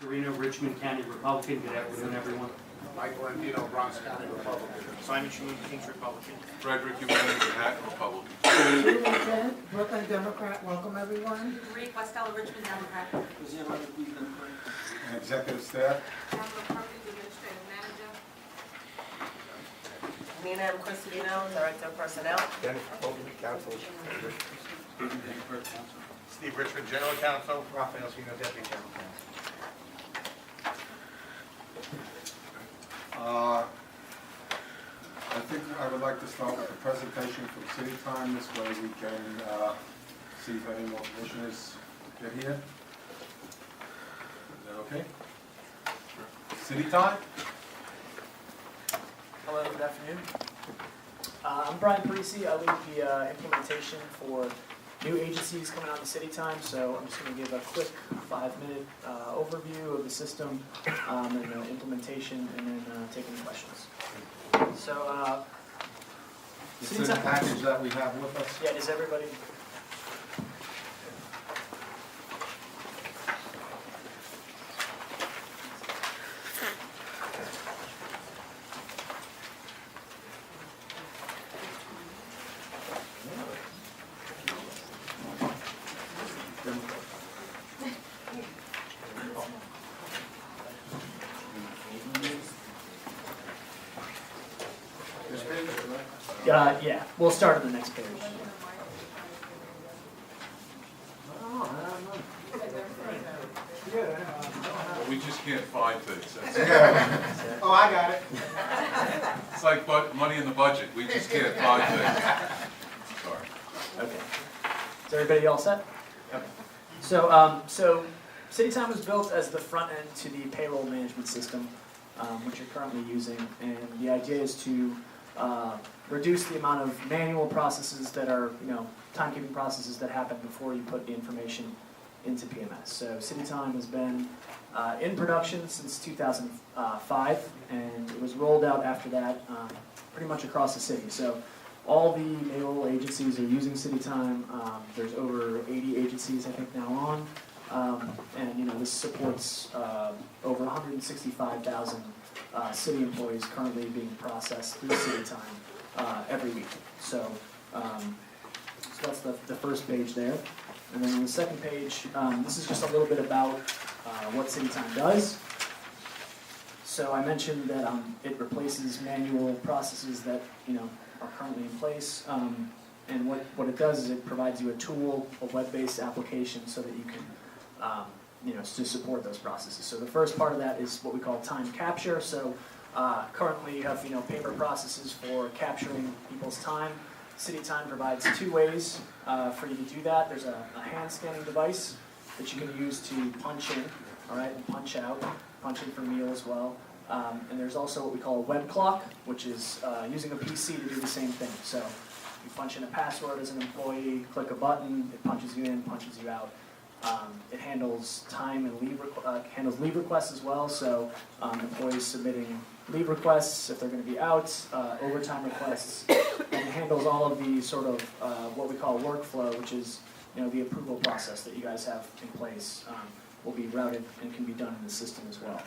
Carino, Richmond County Republican. Good afternoon, everyone. Michael Andino, Bronx County Republican. Simon Schuman, Kings Republican. Frederick Humani, Manhattan Republican. Julie Kent, Brooklyn Democrat. Welcome, everyone. Marie Costello, Richmond Democrat. Executive staff. Pamela Perkins, Administrative Manager. Nina M. Crispino, Director of Personnel. Jennifer Hogan, Council. Steve Richmond, General Counsel. Rafael Sino, Deputy General Counsel. I think I would like to start with the presentation from CityTime. This way we can see if any more commissioners get here. Is that okay? CityTime? Hello, good afternoon. I'm Brian Parisi. I lead the implementation for new agencies coming on to CityTime, so I'm just going to give a quick 5-minute overview of the system and the implementation, and then take any questions. So, It's in the package that we have with us. yeah, does everybody? Yeah, we'll start on the next page. We just can't find things. Oh, I got it. It's like money in the budget, we just can't find things. Sorry. Okay. Is everybody all set? Okay. So CityTime was built as the front end to the payroll management system, which you're currently using, and the idea is to reduce the amount of manual processes that are, timekeeping processes that happen before you put the information into PMS. So CityTime has been in production since 2005, and it was rolled out after that pretty much across the city. So all the payroll agencies are using CityTime. There's over 80 agencies, I think, now on. And this supports over 165,000 city employees currently being processed through CityTime every week. So that's the first page there. And then on the second page, this is just a little bit about what CityTime does. So I mentioned that it replaces manual processes that are currently in place. And what it does is it provides you a tool, a web-based application, so that you can to support those processes. So the first part of that is what we call time capture. So currently you have paper processes for capturing people's time. CityTime provides 2 ways for you to do that. There's a hand scanning device that you can use to punch in, all right, and punch out, punch in for meal as well. And there's also what we call a web clock, which is using a PC to do the same thing. So you punch in a password as an employee, click a button, it punches you in, punches you out. It handles time and leave requests as well. So employees submitting leave requests if they're going to be out, overtime requests, and it handles all of the sort of what we call workflow, which is the approval process that you guys have in place will be routed and can be done in the system as well.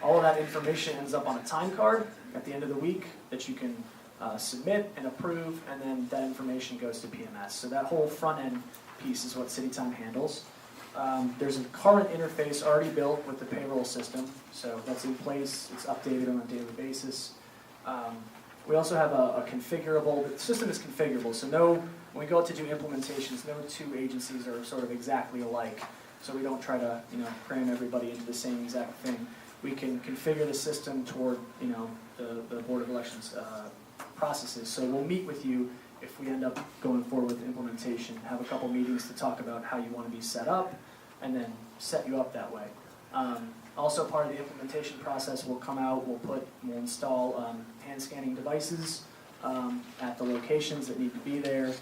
All of that information ends up on a time card at the end of the week that you can submit and approve, and then that information goes to PMS. So that whole front end piece is what CityTime handles. There's a current interface already built with the payroll system, so that's in place. It's updated on a daily basis. We also have a configurable. The system is configurable, so when we go out to do implementations, no 2 agencies are sort of exactly alike. So we don't try to cram everybody into the same exact thing. We can configure the system toward the Board of Elections processes. So we'll meet with you if we end up going forward with implementation, have a couple meetings to talk about how you want to be set up, and then set you up that way. Also, part of the implementation process, we'll come out, we'll install hand scanning devices at the locations that need to be there.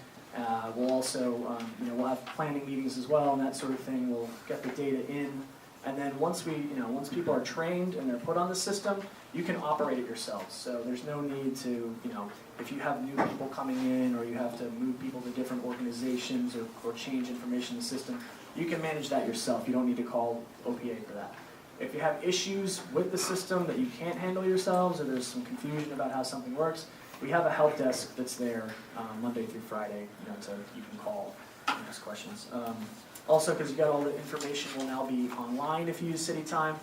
We'll also, we'll have planning meetings as well and that sort of thing. We'll get the data in, and then once people are trained and they're put on the system, you can operate it yourselves. So there's no need to, if you have new people coming in or you have to move people to different organizations or change information in the system, you can manage that yourself. You don't need to call OPA for that. If you have issues with the system that you can't handle yourselves or there's some confusion about how something works, we have a help desk that's there Monday through Friday, you can call and ask questions. Also, because you got all the information will now be online if you use CityTime.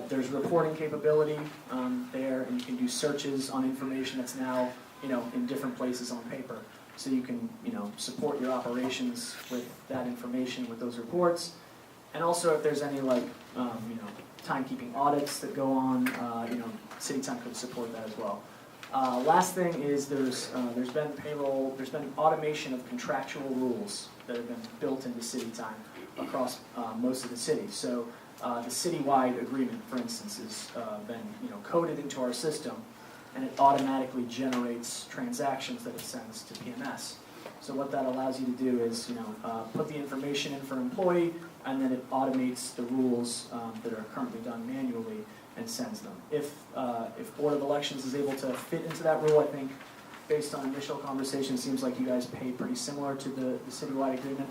There's reporting capability there, and you can do searches on information that's now in different places on paper. So you can support your operations with that information, with those reports. And also, if there's any timekeeping audits that go on, CityTime could support that as well. Last thing is there's been automation of contractual rules that have been built into CityTime across most of the city. So the citywide agreement, for instance, has been coded into our system, and it automatically generates transactions that it sends to PMS. So what that allows you to do is put the information in for an employee, and then it automates the rules that are currently done manually and sends them. If Board of Elections is able to fit into that rule, I think based on initial conversation, it seems like you guys pay pretty similar to the citywide agreement,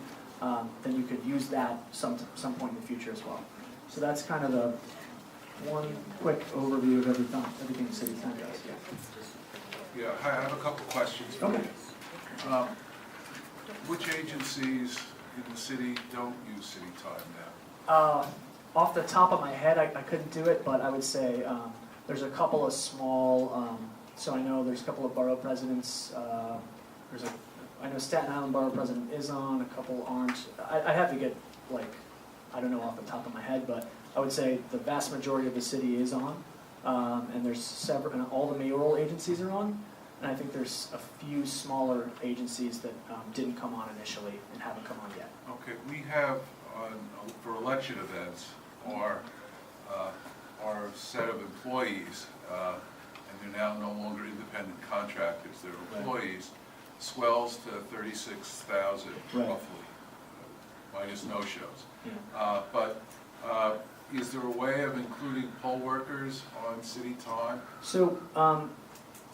then you could use that some point in the future as well. So that's kind of the one quick overview of everything the CityTime does. Yeah, hi, I have a couple questions for Okay. you. Which agencies in the city don't use CityTime now? Off the top of my head, I couldn't do it, but I would say there's a couple of small, so I know there's a couple of borough presidents, I know Staten Island Borough President is on, a couple aren't. I'd have to get, I don't know off the top of my head, but I would say the vast majority of the city is on, and there's several, and all the mayoral agencies are on, and I think there's a few smaller agencies that didn't come on initially and haven't come on yet. Okay, we have, for election events, our set of employees, and they're now no longer independent contractors, they're employees, swells to 36,000 Right. roughly, minus no-shows. Yeah. But is there a way of including poll workers on CityTime? So,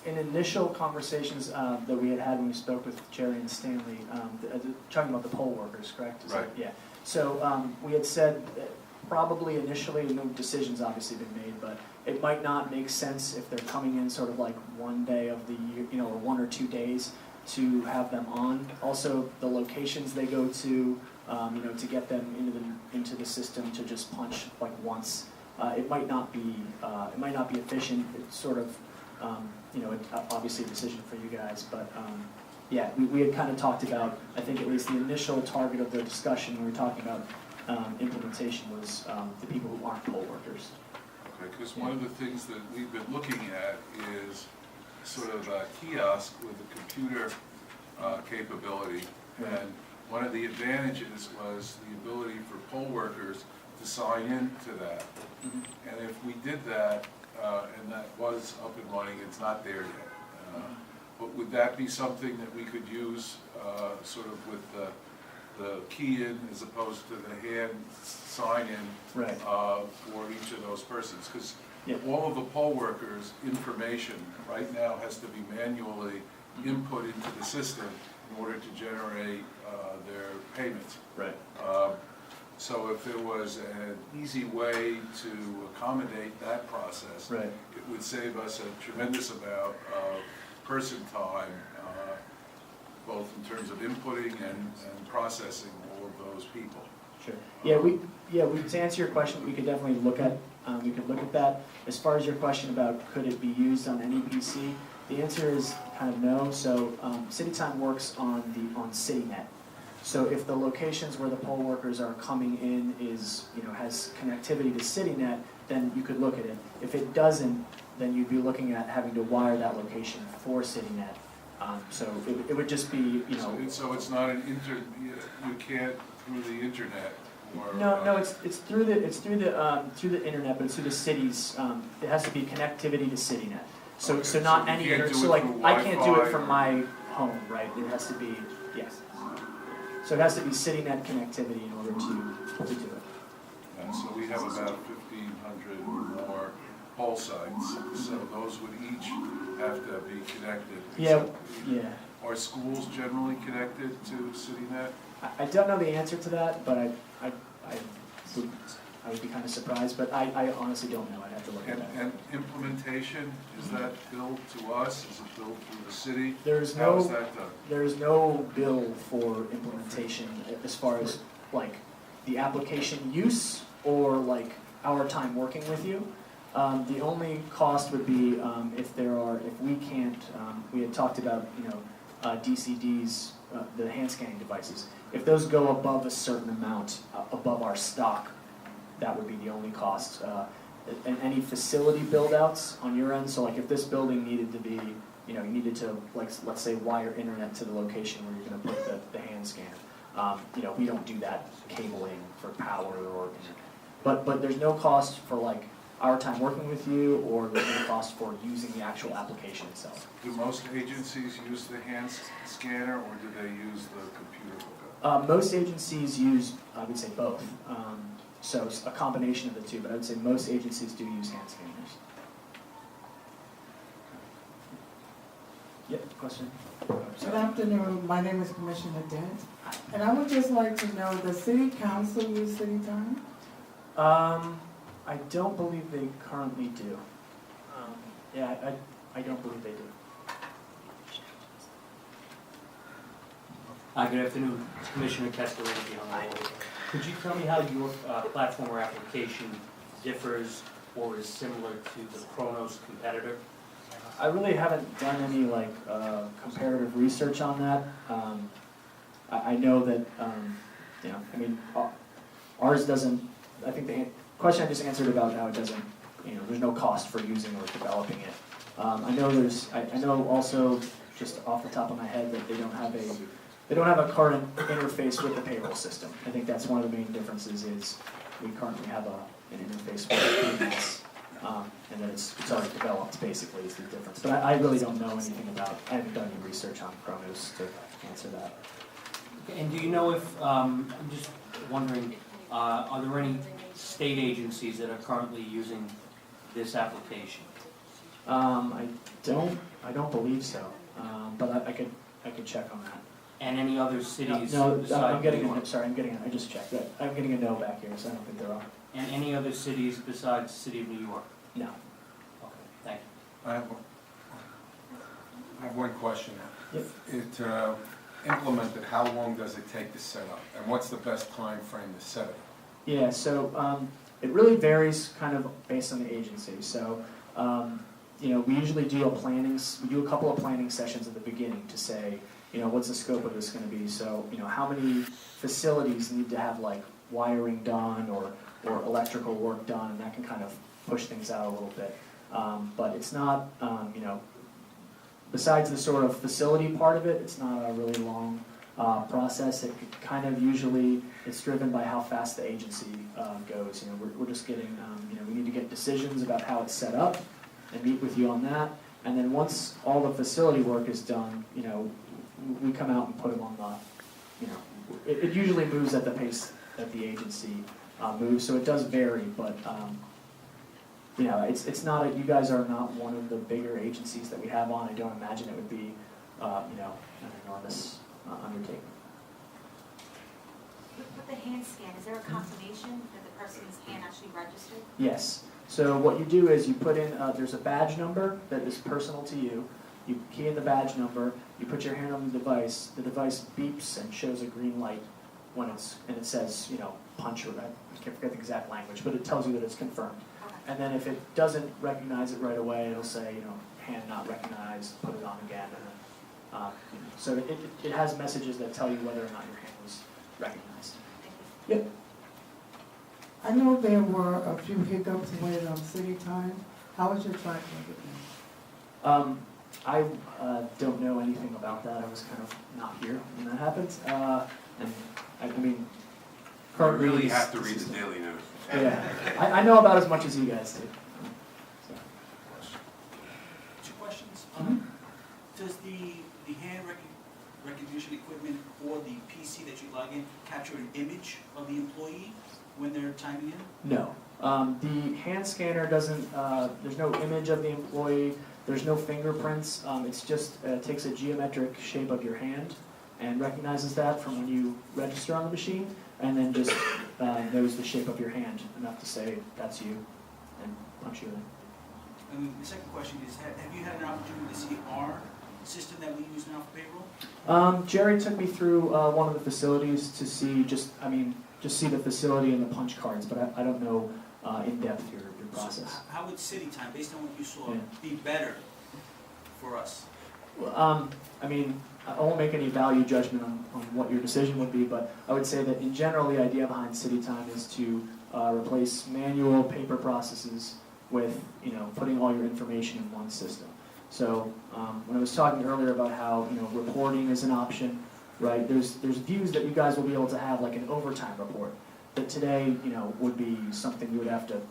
in initial conversations that we had when we spoke with Jerry and Stanley, talking about the poll workers, correct? Is that- Right. Yeah. So we had said that probably initially, no decisions obviously been made, but it might not make sense if they're coming in sort of like one day of the year, or 1 or 2 days to have them on. Also, the locations they go to, to get them into the system to just punch like once. It might not be efficient. It's sort of obviously a decision for you guys, but yeah, we had kind of talked about, I think at least the initial target of the discussion when we were talking about implementation was the people who aren't poll workers. Okay, because one of the things that we've been looking at is sort of a kiosk with a computer capability. Right. And one of the advantages was the ability for poll workers to sign in to that. Mhm. And if we did that, and that was up and running, it's not there yet. But would that be something that we could use sort of with the key in as opposed to the hand sign in Right. for each of those persons? Because Yeah. all of the poll workers' information right now has to be manually input into the system in order to generate their payments. Right. So if there was an easy way to accommodate that process, Right. it would save us a tremendous amount of person time, both in terms of inputting and processing all of those people. Sure. To answer your question, we could definitely look at that. As far as your question about could it be used on any PC, the answer is kind of no. So CityTime works on CityNet. So if the locations where the poll workers are coming in has connectivity to CityNet, then you could look at it. If it doesn't, then you'd be looking at having to wire that location for CityNet. So it would just be So it's not you can't through the internet or. No, it's through the internet, but it's through the cities. It has to be connectivity to CityNet. So Okay, so not so you any can't internet. do So it like through I can't do it Wi-Fi from or- my home, right? It has to be yes. So it has to be CityNet connectivity in order to do it. And so we have about 1,500 more pole signs, so those would each have to be connected. Yeah, except- yeah. Are schools generally connected to CityNet? I don't know the answer to that, but I would be kind of surprised, but I honestly don't know. I'd have to look at that. And implementation, is that billed to us? Is it billed through the city? There's How is no, that done? there's no bill for implementation as far as like the application use or like our time working with you. The only cost would be if we can't, we had talked about, DCDs, the hand scanning devices. If those go above a certain amount, above our stock, that would be the only cost. And any facility build-outs on your end, so like if this building needed to be, you needed to, like, let's say wire internet to the location where you're gonna put the hand scan. We don't do that cabling for power or, but there's no cost for like our time working with you, or there's no cost for using the actual application itself. Do most agencies use the hand scanner, or do they use the computer hookup? Most agencies use, I would say both. So it's a combination of the two, but I would say most agencies do use hand scanners. Yep, question? Good afternoon, my name is Commissioner Dent, and I would just like to know, does City Council use CityTime? I don't believe they currently do. I don't believe they do. Good afternoon, Commissioner Castellanti on the board. Could you tell me how your platform or application differs or is similar to the Kronos competitor? I really haven't done any like comparative research on that. I know that ours doesn't. I think the question I just answered about how it doesn't. There's no cost for using or developing it. I know also just off the top of my head that they don't have a current interface with the payroll system. I think that's one of the main differences is we currently have an interface with PMS. And then it's already developed, basically, is the difference. But I really don't know anything about, I haven't done any research on Kronos to answer that. And do you know if, I'm just wondering, are there any state agencies that are currently using this application? I don't believe so, but I could check on that. And any other cities No, besides New York? I just checked that. I'm getting a no back here, so I don't think there are. And any other cities besides the city of New York? No. Okay, thank you. I have one question. Yep. It implemented, how long does it take to set up? And what's the best time frame to set it? Yeah, so it really varies kind of based on the agency. So, we usually do a couple of planning sessions at the beginning to say, what's the scope of this going to be? So, how many facilities need to have like wiring done or electrical work done, and that can kind of push things out a little bit. But it's not, besides the sort of facility part of it, it's not a really long process. It kind of usually, it's driven by how fast the agency goes. We're just getting, we need to get decisions about how it's set up and meet with you on that. And then once all the facility work is done, we come out and put them on the, it usually moves at the pace that the agency moves, so it does vary, but it's not, you guys are not one of the bigger agencies that we have on. I don't imagine it would be, an enormous undertaking. With the hand scan, is there a confirmation that the person's hand actually registered? Yes. So what you do is you put in, there's a badge number that is personal to you. You key in the badge number, you put your hand on the device beeps and shows a green light when and it says, punch or, I can't forget the exact language, but it tells you that it's confirmed. Okay. And then if it doesn't recognize it right away, it'll say, hand not recognized, put it on again. And then, so it has messages that tell you whether or not your hand was recognized. Thank you. Yep. I know there were a few hiccups with CityTime. How was your track record? I don't know anything about that. I was kind of not here when that happened. And I mean, You currently really have to read the Daily News. Yeah, I know about as much as you guys do. So. Two questions. Mhm. Does the hand recognition equipment or the PC that you log in capture an image of the employee when they're timing in? No, The hand scanner doesn't, there's no image of the employee, there's no fingerprints. It's just, takes a geometric shape of your hand and recognizes that from when you register on the machine, and then just knows the shape of your hand enough to say, that's you, and punch you in. And the second question is, have you had an opportunity to see our system that we use now for payroll? Jerry took me through one of the facilities to see just see the facility and the punch cards, but I don't know in depth your process. So how would CityTime, based on what you saw, Yeah. be better for us? I mean, I won't make any value judgment on what your decision would be, but I would say that in general, the idea behind CityTime is to replace manual paper processes with, putting all your information in one system. So when I was talking earlier about how, reporting is an option, right? There's views that you guys will be able to have, like an overtime report, that today, would be something you would have to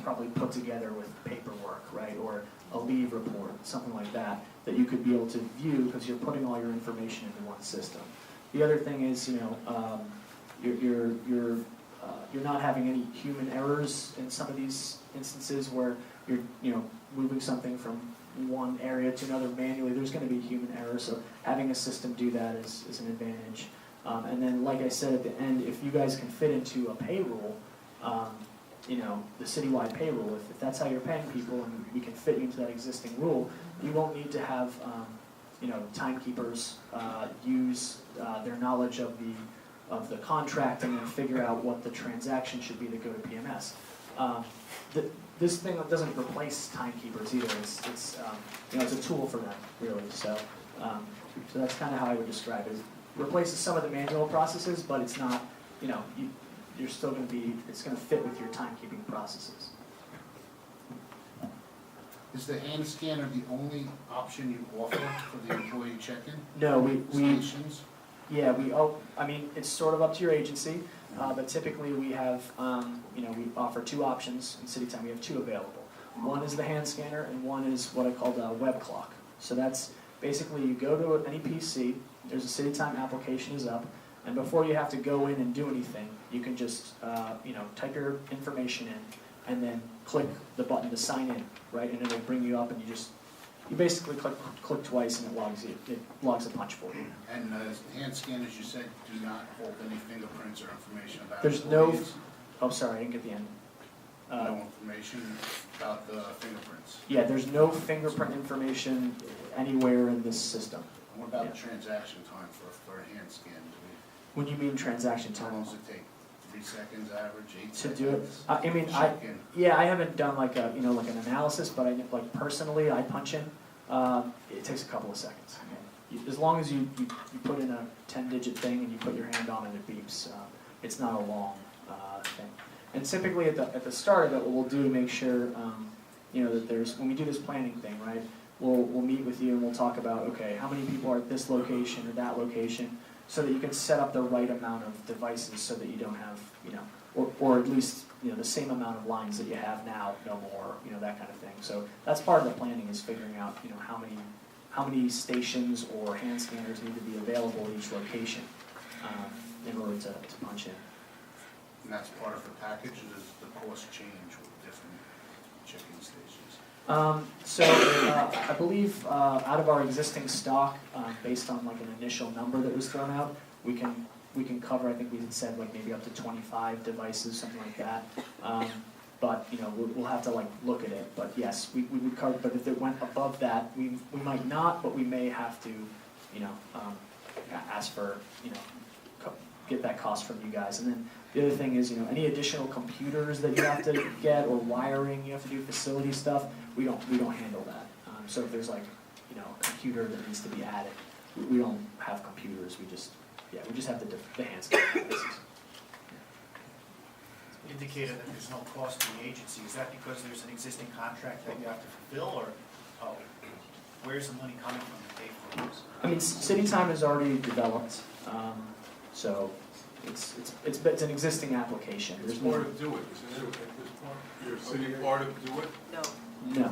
probably put together with paperwork, right? Or a leave report, something like that, that you could be able to view because you're putting all your information into one system. The other thing is, you're not having any human errors in some of these instances where you're, moving something from one area to another manually. There's going to be human error, so having a system do that is an advantage. And then, like I said at the end, if you guys can fit into a payroll, the citywide payroll, if that's how you're paying people and we can fit you into that existing rule, you won't need to have, timekeepers use their knowledge of the contracting and figure out what the transaction should be that go to PMS. This thing doesn't replace timekeepers either. It's a tool for them, really. So that's kind of how I would describe it. It replaces some of the manual processes, but it's not, you're still going to be, it's going to fit with your timekeeping processes. Is the hand scanner the only option you offer for the employee check-in No, we stations? yeah, it's sort of up to your agency, but typically we have, we offer two options in CityTime. We have two available. One is the hand scanner, and one is what I call the web clock. So that's basically you go to any PC, there's a CityTime application is up, and before you have to go in and do anything, you can just, type your information in, and then click the button to sign in, right? And it'll bring you up, and you basically click twice, and it logs a punch for you. And hand scanners, you said, do not hold any fingerprints or information about There's no, employees? sorry, I didn't get the end. No information about the fingerprints? Yeah, there's no fingerprint information anywhere in this system. What about Yeah. the transaction time for a hand scan? When you mean transaction How time? long does it take? 3 seconds average, 8 To seconds? do it? Check-in. Yeah, I haven't done like an analysis, but personally, I punch in. It takes a couple of seconds. As long as you put in a 10-digit thing and you put your hand on it, it beeps. It's not a long thing. And typically at the start of it, what we'll do to make sure, that when we do this planning thing, right, we'll meet with you and we'll talk about, okay, how many people are at this location or that location, so that you can set up the right amount of devices so that you don't have, or at least, the same amount of lines that you have now, no more, that kind of thing. So that's part of the planning, is figuring out, how many stations or hand scanners need to be available at each location in order to punch in. And that's part of the package, or does the cost change with different check-in stations? I believe out of our existing stock, based on like an initial number that was thrown out, we can cover, I think we had said like maybe up to 25 devices, something like that. But we'll have to look at it. But yes, we would cover. But if it went above that, we might not, but we may have to, ask for, get that cost from you guys. And then the other thing is, any additional computers that you have to get, or wiring you have to do, facility stuff, we don't handle that. So if there's a computer that needs to be added, we don't have computers. We just have the hand scanner devices. Indicated that there's no cost to the agency. Is that because there's an existing contract that you have to fulfill, or where's the money coming from to pay for this? I mean, CityTime is already developed, so it's an existing application. It's There's part no, of Do It, isn't it, at this point? Your city part of Do It? No. no.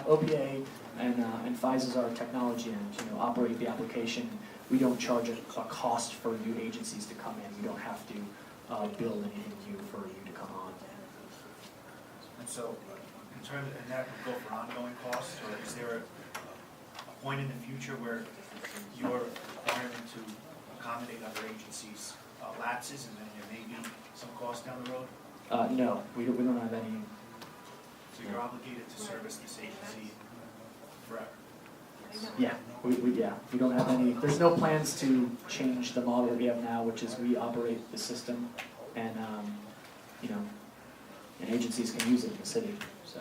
OPA and FISA is our technology and operate the application. We don't charge a cost for new agencies to come in. We don't have to build anything to you for you to come on. And so, in terms, and that would go for ongoing costs, or is there a point in the future where your requirement to accommodate other agencies lapses, and then there may be some cost down the road? No, we don't have any. So you're obligated to service this agency forever? Yeah, we don't have any, there's no plans to change the model that we have now, which is we operate the system and, you know, and agencies can use it in the city, so.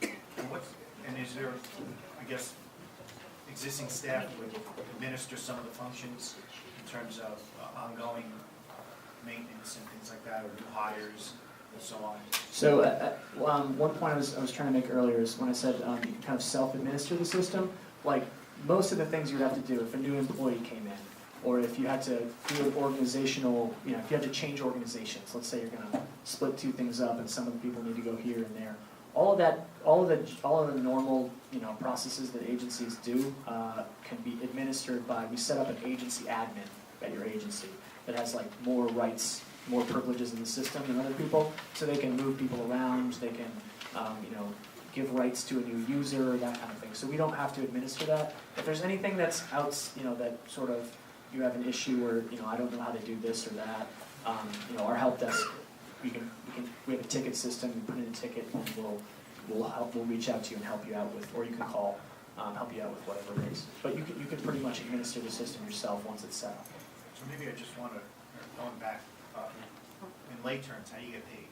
And is there, I guess, existing staff would administer some of the functions in terms of ongoing maintenance and things like that, or new hires and so on? So, one point I was trying to make earlier is when I said you can kind of self-administer the system, like most of the things you would have to do if a new employee came in, or if you had to do an organizational, you know, if you had to change organizations, let's say you're gonna split two things up and some of the people need to go here and there. All of the normal, you know, processes that agencies do can be administered by, we set up an agency admin at your agency that has like more rights, more privileges in the system than other people, so they can move people around, they can, you know, give rights to a new user, that kind of thing. So we don't have to administer that. If there's anything that's out, you know, that sort of, you have an issue where, you know, I don't know how to do this or that, you know, our help desk, we have a ticket system, we put in a ticket, and we'll reach out to you and help you out with, or you can call, help you out with whatever it is. But you can pretty much administer the system yourself once it's set up. So maybe I just want to, going back, in lay terms, how do you get paid?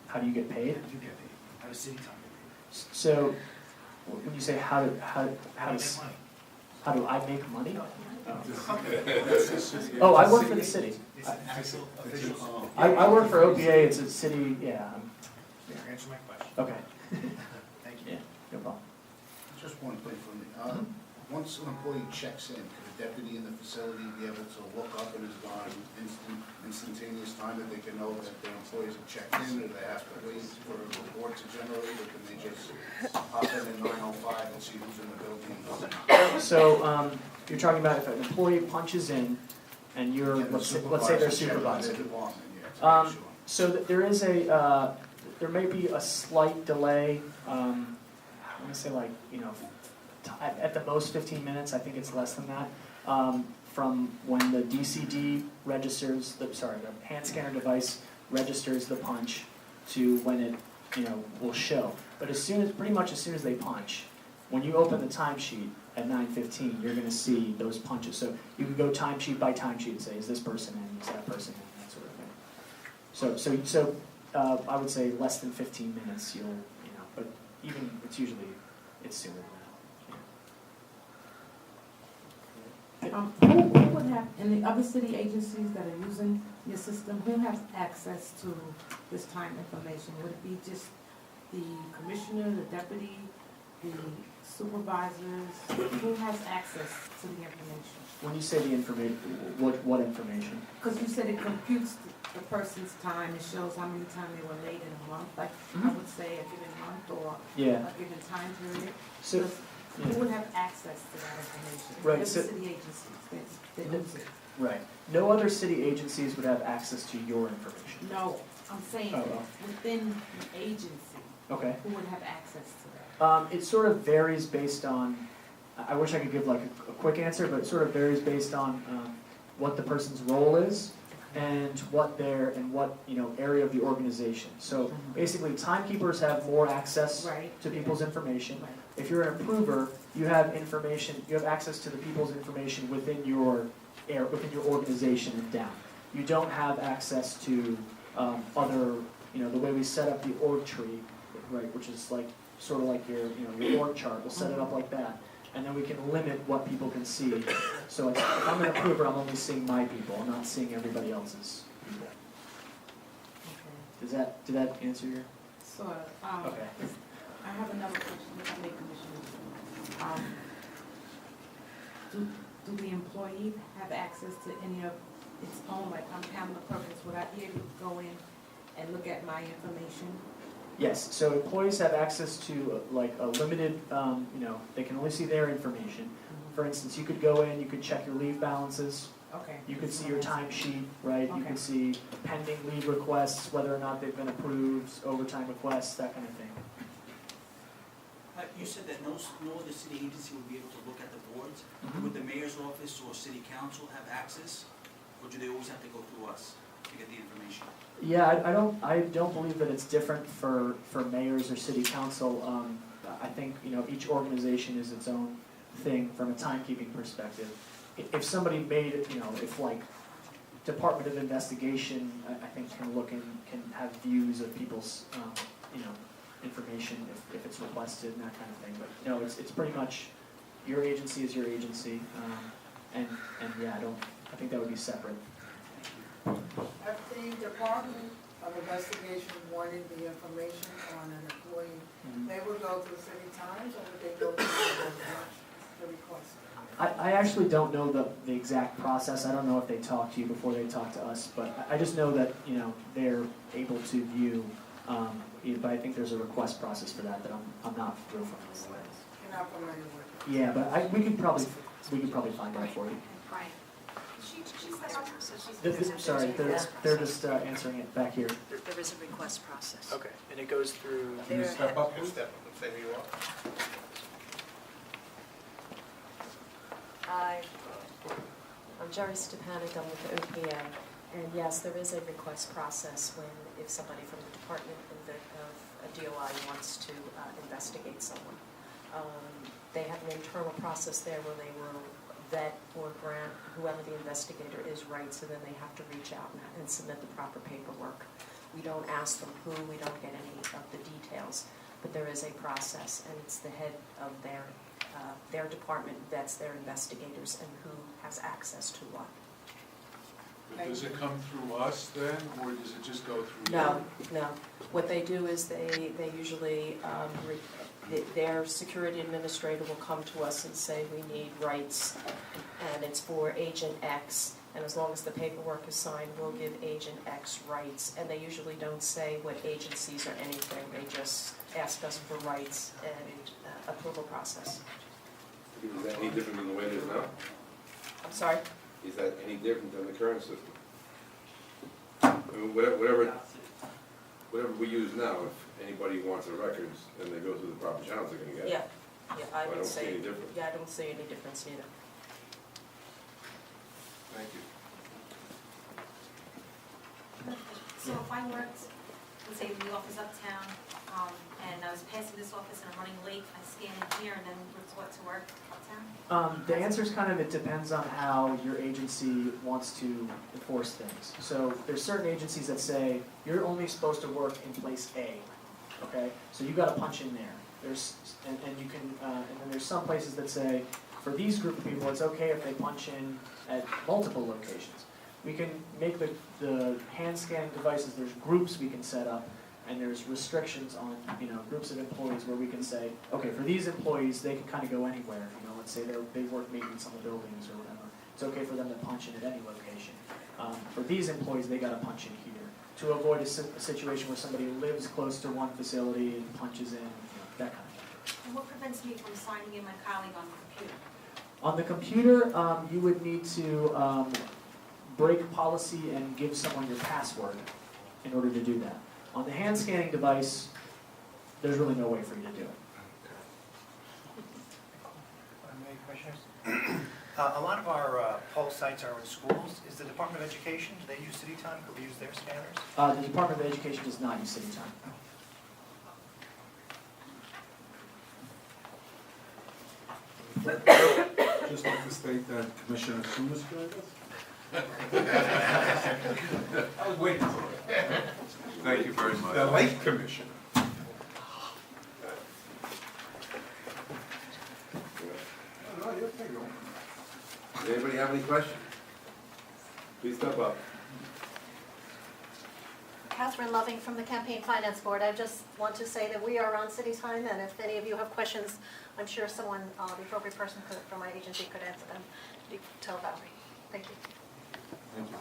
How do you get paid? How do you get paid? How does CityTime get paid? So, when you say how do How do you make money? how do I make money? Oh. Oh, I work for the city. It's an actual official. I work for OPA, it's a city, yeah. Answer my question. Okay, Thank you. yeah, no problem. Just one thing for me. Once an employee checks in, could a deputy in the facility be able to look up and is gone instantaneous time that they can know that the employees have checked in, or they have to wait for a report to generate, or can they just hop in at 9:05 and see who's in the building and who's not? So, you're talking about if an employee punches in and you're, And the let's say they're supervisor checking on supervisor. the department, yeah, to make sure. So there is there may be a slight delay, I'm gonna say like, you know, at the most 15 minutes, I think it's less than that, from when the DCD registers, the hand scanner device registers the punch to when it, you know, will show. But pretty much as soon as they punch, when you open the timesheet at 9:15, you're gonna see those punches. So you can go timesheet by timesheet and say, is this person in, is that person in, that sort of thing. So I would say less than 15 minutes, you'll, you know, but even, it's sooner than that. Who would have, in the other city agencies that are using your system, who has access to this time information? Would it be just the commissioner, the deputy, the supervisors? Who has access to the information? When you say the information, what information? Because you said it computes the person's time, it shows how many times they were late in a month, like I Mhm. would say a given month or Yeah. a given time period. So, Who would have access to that information? Right, The so- city agencies that use it. right. No other city agencies would have access to your information. No, I'm saying Oh, well. within the agency, Okay. who would have access to that? It sort of varies based on, I wish I could give like a quick answer, but it sort of varies based on what the person's role is and what you know, area of the organization. So basically, timekeepers have more access Right. to people's information. Right. If you're an approver, you have access to the people's information within your organization and down. You don't have access to other, you know, the way we set up the org tree, right, which is like, sort of like your org chart, we'll set it up like that. And then we can limit what people can see. So if I'm an approver, I'm only seeing my people, I'm not seeing everybody else's people. Okay. Did that answer your? So, Okay. I have another question, if I may, Commissioner. Do the employee have access to any of its own, like I'm Pamela Perkins, would I be able to go in and look at my information? Yes, so employees have access to like a limited, you know, they can only see their information. For instance, you could go in, you could check your leave balances, Okay. You could see your timesheet, right? You Okay. could see pending leave requests, whether or not they've been approved, overtime requests, that kind of thing. You said that no other city agency would be able to look at the boards. Mhm. Would the mayor's office or city council have access? Or do they always have to go through us to get the information? Yeah, I don't believe that it's different for mayors or city council. I think, each organization is its own thing from a timekeeping perspective. If somebody made it, if like Department of Investigation, I think can look and can have views of people's, information if it's requested and that kind of thing. But no, it's pretty much your agency is your agency, and yeah, I think that would be separate. If the Department of Investigation wanted the information on an employee, they would go to the CityTime, or would they go to the request? I actually don't know the exact process. I don't know if they talk to you before they talk to us, but I just know that, they're able to view, but I think there's a request process for that I'm not real familiar with. You're not familiar with it? Yeah, but we could probably find out for you. Right. She's the helper, so she's. Sorry, they're just answering it back here. There is a request process. Okay, and it goes through. Can you step up, please? Step up and say who you are. Hi, I'm Jerry Stepanek, I'm with the OPA, and yes, there is a request process if somebody from the Department of a DOI wants to investigate someone. They have an internal process there where they will vet or grant whoever the investigator is rights, and then they have to reach out and submit the proper paperwork. We don't ask them who, we don't get any of the details, but there is a process, and it's the head of their department vets their investigators and who has access to what. But does it come through us then, or does it just go through you? No. What they do is they usually, their security administrator will come to us and say, we need rights, and it's for Agent X, and as long as the paperwork is signed, we'll give Agent X rights, and they usually don't say what agencies or anything, they just ask us for rights and approval process. Is that any different than the way it is now? I'm sorry? Is that any different than the current system? I mean, whatever we use now, if anybody wants the records and they go through the proper channels, they're gonna get it. Yeah, I don't would see say, any difference. yeah, I don't see any difference either. Thank you. So if I worked, let's say in the office uptown, and I was passing this office and I'm running late, I scan in here and then report to work uptown? The answer is kind of, it depends on how your agency wants to enforce things. So there's certain agencies that say, you're only supposed to work in place A, okay? So you gotta punch in there. And you can, and then there's some places that say, for these group of people, it's okay if they punch in at multiple locations. We can make the hand scanning devices, there's groups we can set up, and there's restrictions on, groups of employees where we can say, okay, for these employees, they can kind of go anywhere. Let's say they work maintenance on the buildings or whatever. It's okay for them to punch in at any location. For these employees, they got to punch in here to avoid a situation where somebody lives close to one facility and punches in, that kind of thing. And what prevents me from signing in my colleague on the computer? On the computer, you would need to break policy and give someone your password in order to do that. On the hand scanning device, there's really no way for you to do it. Any questions? A lot of our poll sites are in schools. Is the Department of Education, do they use CityTime? Could we use their scanners? The Department of Education does not use CityTime. Just like to state that Commissioner Sumas joined us. I was waiting for it. Thank you very much. The late commissioner. No, you're okay, go. Does anybody have any questions? Please step up. Catherine Loving from the Campaign Finance Board. I just want to say that we are on CityTime, and if any of you have questions, I'm sure someone, the appropriate person from my agency could answer them. You tell Valerie. Thank you. Thank you.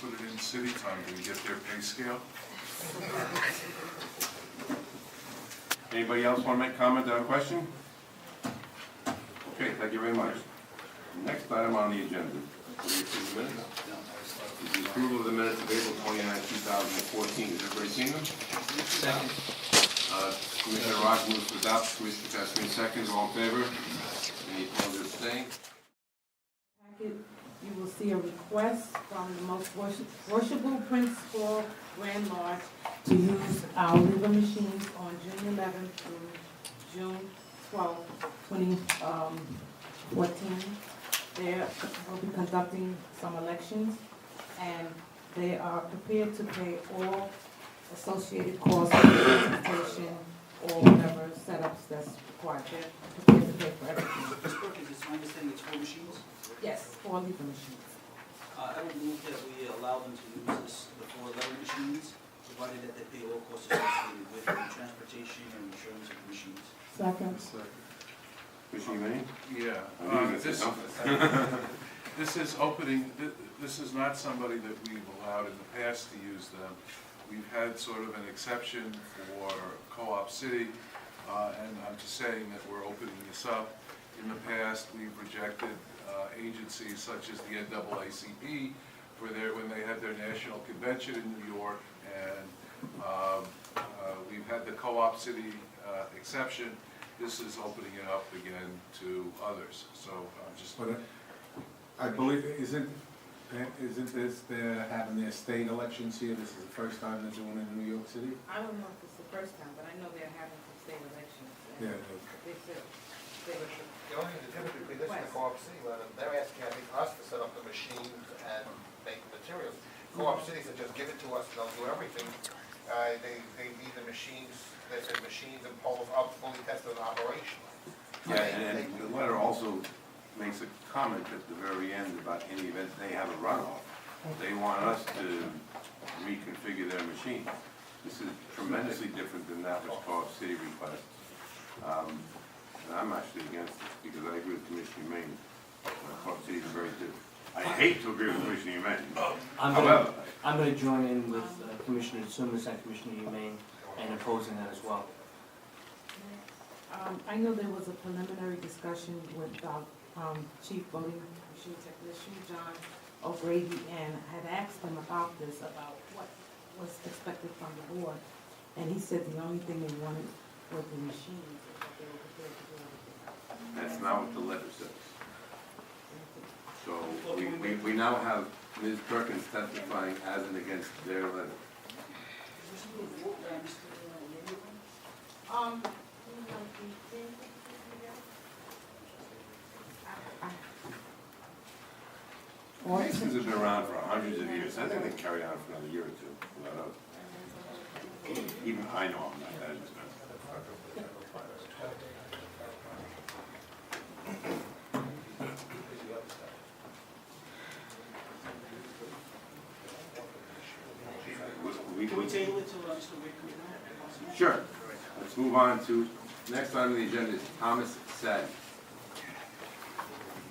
Put it in CityTime, do we get their pay scale? Anybody else want to make comment on a question? Okay, thank you very much. Next item on the agenda, is the minutes? Is the approval of the minutes of April 29, 2014. Has everybody seen them? Second. Commissioner Rock moves to adopt, Commissioner Castroneau seconds, all in favor? Any opposed or abstained? Packet, you will see a request from the most worshipful Prince Paul Grand Lodge to use our liver machines on June 11th through June 12th, 2014. They will be conducting some elections, and they are prepared to pay all associated costs of transportation or whatever setups that's required. They're prepared to pay for everything. Ms. Perkins, it's my understanding it's 4 machines? Yes, 4 liver machines. I would move that we allow them to use the 4 letter machines, provided that they pay all costs associated with the transportation and insurance of the machines. Second. Commissioner Emanuel? Yeah. I knew you were gonna say something. This is opening, this is not somebody that we've allowed in the past to use them. We've had sort of an exception for Co-op City, and I'm just saying that we're opening this up. In the past, we've rejected agencies such as the NAACP for when they had their national convention in New York, and we've had the Co-op City exception. This is opening it up again to others, so I'm just... But I believe, isn't this, they're having their state elections here, this is the first time they're doing it in New York City? I don't know if it's the first time, but I know they're having some state elections. Yeah. They said, The only difference between this and the Co-op City letter, they're asking, I think, us to set up the machines and make the materials. Co-op City said, just give it to us and they'll do everything. They need the machines, they said machines and poles up, fully tested and operational. Yeah, and the letter also makes a comment at the very end about any event they have a runoff. They want us to reconfigure their machine. This is tremendously different than that which Co-op City requests. And I'm actually against this because I agree with Commissioner Maine. Co-op City is very different. I hate to agree with Commissioner Maine. However, I'm gonna join in with Commissioner Sumas and Commissioner Humane and opposing that as well. I know there was a preliminary discussion with Chief Voting Machine Technician John O'Grady, and had asked him about this, about what was expected from the board. And he said the only thing they wanted was the machines, and that they were prepared to do everything. that's not what the letter says. So we now have Ms. Perkins testifying as and against their letter. Masons have been around for hundreds of years. I think they can carry on for another year or two without us. Even I know I'm not that expensive. Can we table it till Mr. Wade comes in? Sure. Let's move on to, next item on the agenda is Thomas Sadie.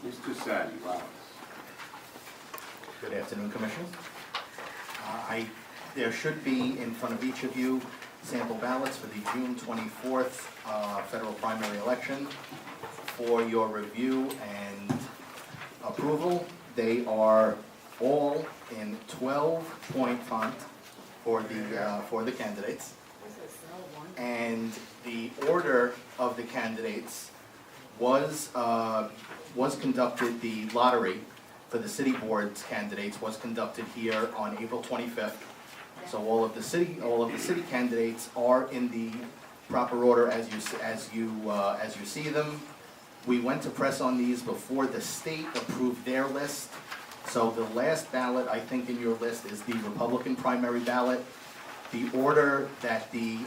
Mr. Sadie, wow. Good afternoon, Commissioners. There should be in front of each of you sample ballots for the June 24th federal primary election for your review and approval. They are all in 12-point font for the candidates. And the order of the candidates was conducted, the lottery for the city board's candidates was conducted here on April 25th. So all of the city candidates are in the proper order as you see them. We went to press on these before the state approved their list. So the last ballot, I think, in your list is the Republican primary ballot. The order that the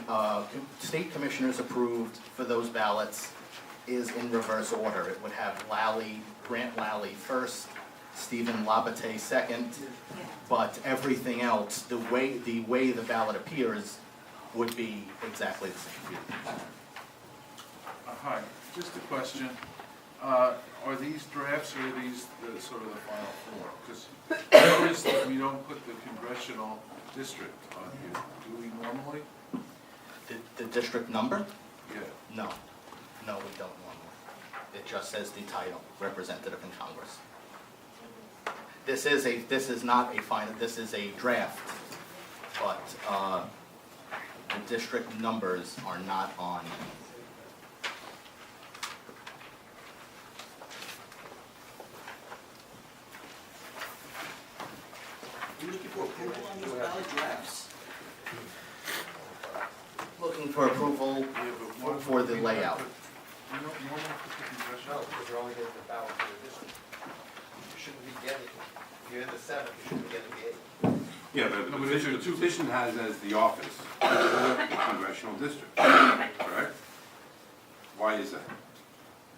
state commissioners approved for those ballots is in reverse order. It would have Grant Lally first, Stephen Labate second, but everything else, the way the ballot appears would be exactly the same. Hi, just a question. Are these drafts or are these sort of the final form? Because I noticed that we don't put the congressional district on here. Do we normally? The district number? Yeah. No, we don't normally. It just says the title, representative in Congress. This is not a final, this is a draft, but the district numbers are not on. Are you looking for approval on those ballot drafts? Looking for approval for the layout. No, because you're only getting the ballot for the district. You shouldn't be getting, if you're in the 7th, you shouldn't be getting the 8th. Yeah, but the petition has as the office, the congressional district, correct? Why is that?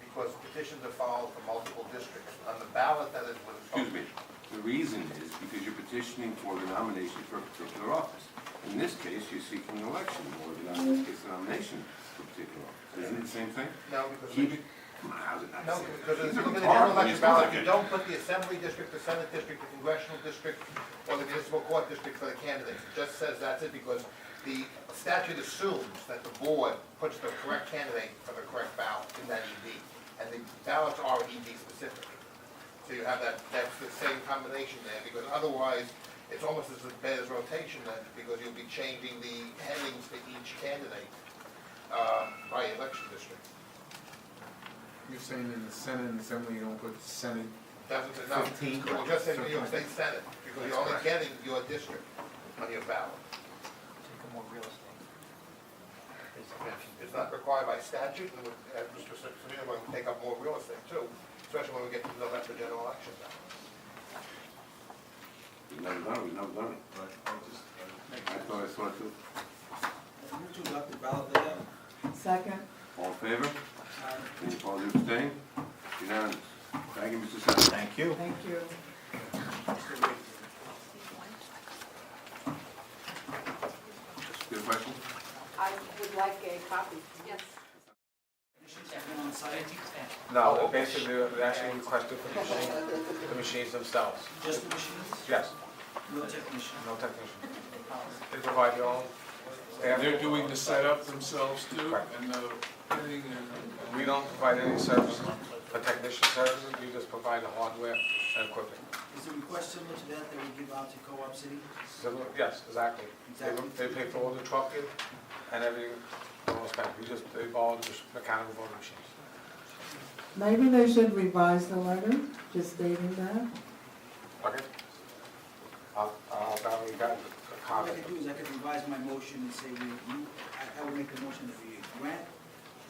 Because petitions are filed for multiple districts. On the ballot, that is what it's. Excuse me. The reason is because you're petitioning for the nomination for a particular office. In this case, you're seeking an election, or in this case, a nomination for a particular office. Isn't it the same thing? No, because. Keep it, come on, how's it not the No, same? because if These you are look at the hard general when you election start ballot, you it. don't put the assembly district, the senate district, the congressional district, or the municipal court district for the candidates. It just says that's it, because the statute assumes that the board puts the correct candidate for the correct ballot in that ED. And the ballots are ED specific. So you have that's the same combination there, because otherwise, it's almost as bad as rotation then, because you'll be changing the headings for each candidate by election district. You're saying in the Senate and Assembly, you don't put Senate Doesn't, no, 15? we'll just say New York State Senate, because you're only getting your district on your ballot. Take more real estate. It's not required by statute, and Mr. Semino will take up more real estate too, especially when we get to the November general election now. We've never done it. I thought I saw it too. Move to adopt the ballot layout. Second. All in favor? Any opposed or abstained? Unanimous. Thank you, Mr. Senator. Thank you. Thank you. Good question? I would like a copy, yes. On site, No, basically, we actually requested for the machines themselves. just the machines, Yes, no technician. no technician. They provide their own staff. They're doing the setup themselves too, Correct. and the thing, and We don't provide any services for technician services, we just provide the hardware and equipment. Is the request similar to that that we give out to Co-op City? So, yes, exactly. Exactly. They pay for all the trucking and everything, almost back. They borrow the mechanical voting machines. Maybe they should revise the letter, just stating that. Okay? I'll we got a What I comment. could do is I could revise my motion and say I would make the motion that we grant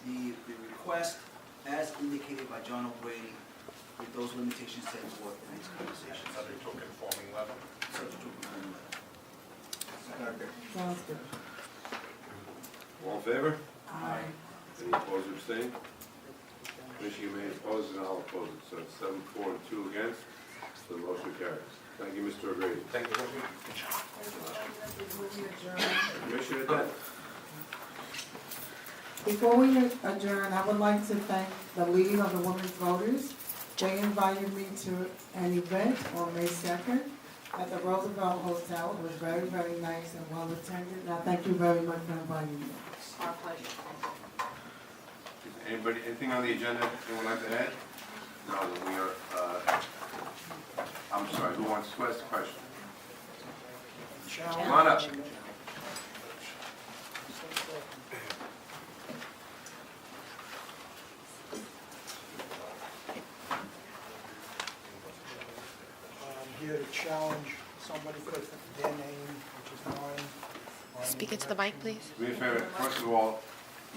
the request as indicated by John O'Grady with those limitations set forth in these conversations. Subject to a conforming level. Subject to a conforming letter. Sounds good. All in favor? Aye. Any opposed or abstained? Commissioner may oppose and I'll oppose it, so it's 7-4 and 2 against, so the motion carries. Thank you, Mr. O'Grady. Thank you. Commissioner Dent. Before we adjourn, I would like to thank the League of the Women's Voters. They invited me to an event on May 2nd at the Roosevelt Hotel. It was very, very nice and well attended. And I thank you very much for inviting me. Our pleasure. Anybody, anything on the agenda anyone would like to add? No, then we are, I'm sorry, who wants to ask the question? Come on up. I'm here to challenge somebody put their name, which is mine. Speak into the mic, please. Do me a favor, first of all,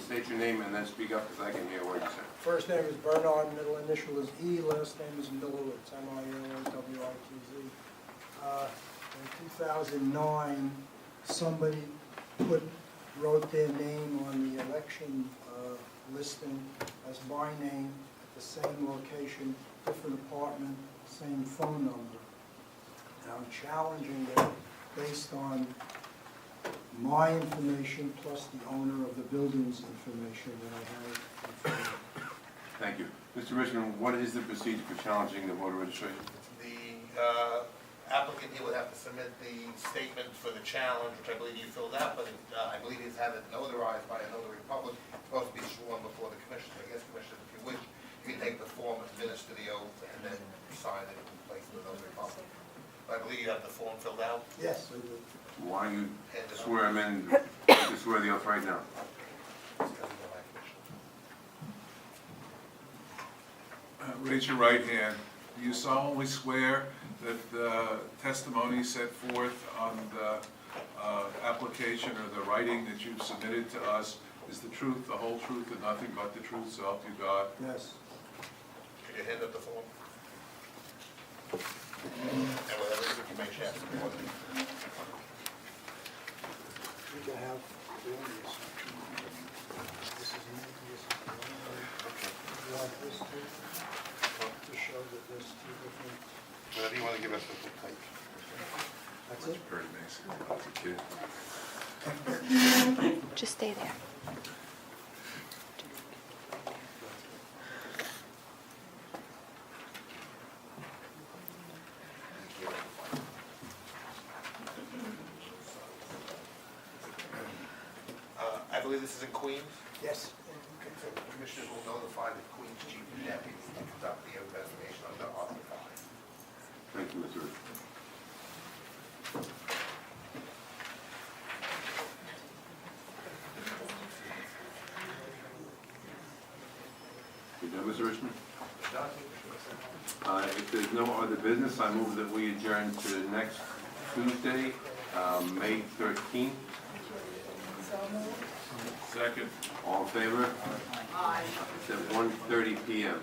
state your name and then speak up because I can hear what you say. First name is Bernard, middle initial is E, last name is Miller, it's M-I-L-L-W-I-T-Z. In 2009, somebody wrote their name on the election listing as my name at the same location, different apartment, same phone number. And I'm challenging it based on my information plus the owner of the building's information that I have in front of me. Thank you. Mr. Richmond, what is the procedure for challenging the voter registration? The applicant here would have to submit the statement for the challenge, which I believe you filled out, but I believe he's had it notarized by a notary public. It's supposed to be sworn before the commission. I guess, Commissioner, if you wish, you can take form filled out? Yes, I do. Why don't you Hand it swear him in, you swear the oath right now? Raise your right hand. Do you solemnly swear that the testimony set forth on the application or the writing that you've submitted to us is the truth, the whole truth, and nothing but the truth, so help you God? Yes. Can you hand up the form? And whatever information has to be on it. You can have the only assumption. This is me, this is the only. You want this to show that there's two different. Whatever you want to give us the type. That's it? Very basic, I was a kid. Just stay there. I believe this is in Queens? Yes. Okay, so the commissioners will notify the Queens Chief Deputy to conduct the investigation under Article 5. Thank you, Mr. Rich. You done, Mr. Richmond? If there's no other business, I move that we adjourn to next Tuesday, May 13th. Second. All in favor? Aye. It's at 1:30 PM.